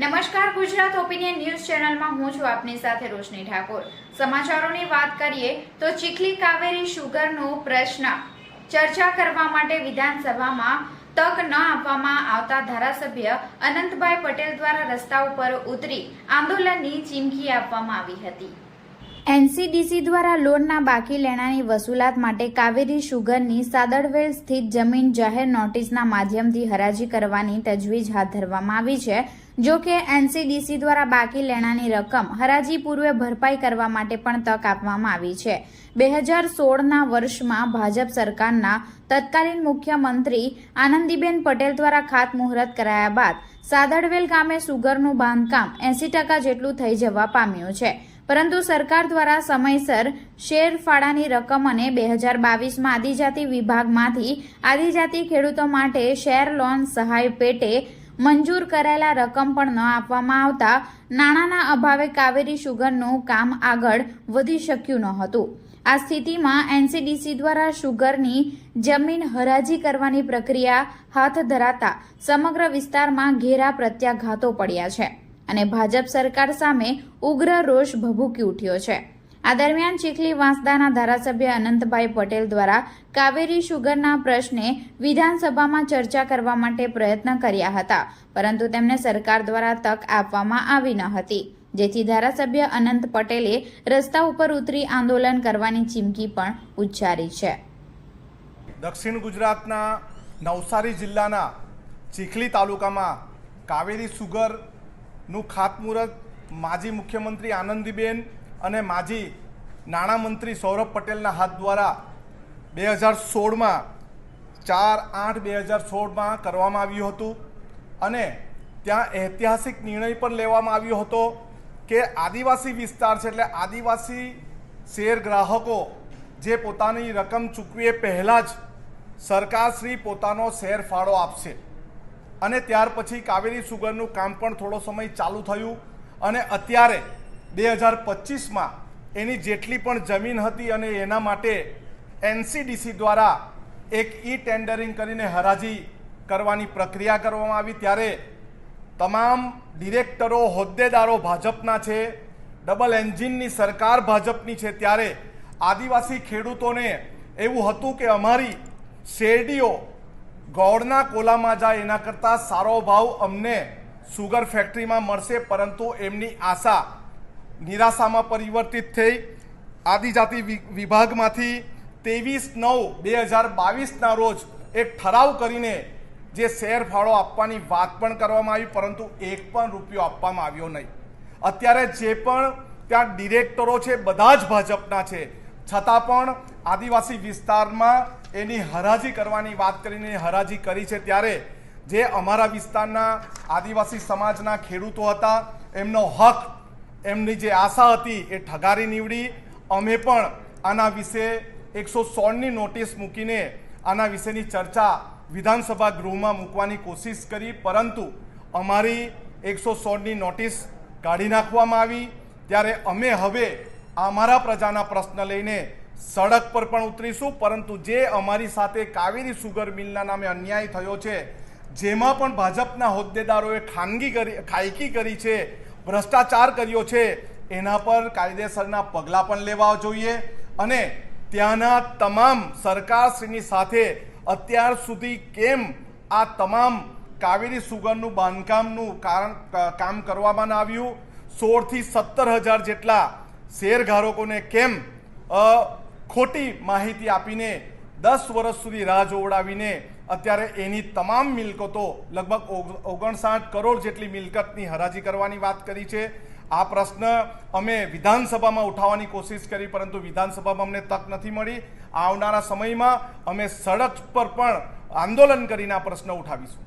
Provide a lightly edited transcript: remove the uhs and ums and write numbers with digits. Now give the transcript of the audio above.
નમસ્કાર, Gujarat opinion news ચેનલમાં હું છું આપની સાથે રોશની ઠાકોર। સમાચારોની વાત કરીએ તો ચીખલી કાવેરી શુગરનો પ્રશ્ન ચર્ચા કરવા માટે વિધાનસભામાં તક ન આપવામાં આવતા ધારાસભ્ય અનંતભાઈ પટેલ દ્વારા રસ્તા ઉપર ઉતરી આંદોલનની ચીમકી આપવામાં આવી હતી। એનસીડીસી દ્વારા લોનના બાકી લેણાની વસૂલાત માટે કાવેરી શુગરની સાદડવેલ સ્થિત જમીન જાહેર નોટિસના માધ્યમથી હરાજી કરવાની તજવીજ હાથ ધરવામાં આવી છે। જો કે એનસીડીસી દ્વારા બાકી લેણાની રકમ હરાજી પૂર્વે ભરપાઈ કરવા માટે પણ તક આપવામાં આવી છે। 2016ના વર્ષમાં ભાજપ સરકારના તત્કાલીન મુખ્યમંત્રી આનંદીબેન પટેલ દ્વારા ખાતમુહૂર્ત કરાયા બાદ સાદડવેલ ગામે સુગરનું બાંધકામ 80% જેટલું થઈ જવા પામ્યું છે, પરંતુ સરકાર દ્વારા સમયસર શેર ફાળાની રકમ અને 2022માં આદિજાતિ વિભાગમાંથી આદિજાતિ ખેડૂતો માટે શેર લોન સહાય પેટે મંજૂર કરાયેલા રકમ પણ ન આપવામાં આવતા નાણાંના અભાવે કાવેરી શુગરનું કામ આગળ વધી શક્યું ન હતું। આ સ્થિતિમાં એનસીડીસી દ્વારા શુગરની જમીન હરાજી કરવાની પ્રક્રિયા હાથ ધરાતા સમગ્ર વિસ્તારમાં ઘેરા પ્રત્યાઘાતો પડ્યા છે અને ભાજપ સરકાર સામે ઉગ્ર રોષ ભભૂકી ઉઠ્યો છે। આ દરમિયાન ચીખલી વાંસદાના ધારાસભ્ય અનંતભાઈ પટેલ દ્વારા કાવેરી શુગરના પ્રશ્ને વિધાનસભામાં ચર્ચા કરવા માટે પ્રયત્ન કર્યા હતા, પરંતુ તેમને સરકાર દ્વારા તક આપવામાં આવી ન હતી, જેથી ધારાસભ્ય અનંત પટેલે રસ્તા ઉપર ઉતરી આંદોલન કરવાની ચીમકી પણ ઉચ્ચારી છે। દક્ષિણ ગુજરાતના નવસારી જિલ્લાના ચીખલી તાલુકામાં કાવેરી શુગરનું ખાતમુહૂર્ત માજી મુખ્યમંત્રી આનંદીબેન અને માજી નાણામંત્રી સૌરભ પટેલના હાથ દ્વારા 2016માં 4/8/2016માં કરવામાં આવ્યું હતું અને ત્યાં ઐતિહાસિક નિર્ણય પણ લેવામાં આવ્યો હતો કે આદિવાસી વિસ્તાર છે એટલે આદિવાસી શેર ગ્રાહકો જે પોતાની રકમ ચૂકવીએ પહેલાં જ સરકારશ્રી પોતાનો શેર ફાળો આપશે અને ત્યાર પછી કાવેરી શુગરનું કામ પણ થોડો સમય ચાલુ થયું અને અત્યારે 2025માં એની જેટલી પણ જમીન હતી અને એના માટે એનસીડીસી દ્વારા એક ટેન્ડરિંગ કરીને હરાજી કરવાની પ્રક્રિયા કરવામાં આવી, ત્યારે તમામ ડિરેક્ટરો હોદ્દેદારો ભાજપના છે, ડબલ એન્જિનની સરકાર ભાજપની છે, ત્યારે આદિવાસી ખેડૂતોને એવું હતું કે અમારી શેરડીઓ ગોળના કોલામાં જાય એના કરતાં સારો ભાવ અમને સુગર ફેક્ટરીમાં મળશે, પરંતુ એમની આશા નિરાશામાં પરિવર્તિત થઈ। આદિજાતિ વિભાગમાંથી 23/9/2022ના રોજ એક ઠરાવ કરીને જે શેર ફાળો આપવાની વાત પણ કરવામાં આવી, પરંતુ એક પણ રૂપિયો આપવામાં આવ્યો નહીં। અત્યારે જે પણ ત્યાં ડિરેક્ટરો છે બધા જ ભાજપના છે, છતાં પણ આદિવાસી વિસ્તારમાં એની હરાજી કરવાની વાત કરીને હરાજી કરી છે, ત્યારે જે અમારા વિસ્તારના આદિવાસી સમાજના ખેડૂતો હતા એમનો હક, એમની જે આશા હતી એ ઠગારી નીવડી। અમે પણ આના વિશે 116ની નોટિસ મૂકીને આના વિશેની ચર્ચા વિધાનસભા ગૃહમાં મૂકવાની કોશિશ કરી, પરંતુ અમારી 116ની નોટિસ કાઢી નાખવામાં આવી। ત્યારે અમે હવે અમારા પ્રજાના પ્રશ્ન લઈને સડક પર પણ ઉતરીશું, પરંતુ જે અમારી સાથે કાવેરી શુગર મિલના નામે અન્યાય થયો છે, જેમાં પણ ભાજપના હોદ્દેદારોએ ખાયકી કરી છે, ભ્રષ્ટાચાર કર્યો છે, એના પર કાયદેસરના પગલાં પણ લેવા જોઈએ અને ત્યાંના તમામ સરકારશ્રીની સાથે અત્યાર સુધી કેમ આ તમામ કાવેરી શુગરનું બાંધકામનું કામ કરવામાં આવ્યું, 16થી 17,000 જેટલા શેરધારકોને કેમ ખોટી માહિતી આપીને 10 વર્ષ સુધી રાહ જોવડાવીને અત્યારે એની તમામ મિલકતો લગભગ 59 કરોડ જેટલી મિલકતની હરાજી કરવાની વાત કરી છે। આ પ્રશ્ન અમે વિધાનસભામાં ઉઠાવવાની કોશિશ કરી, પરંતુ વિધાનસભામાં અમને તક નથી મળી। આવનારા સમયમાં અમે સડક પર પણ આંદોલન કરીને આ પ્રશ્ન ઉઠાવીશું।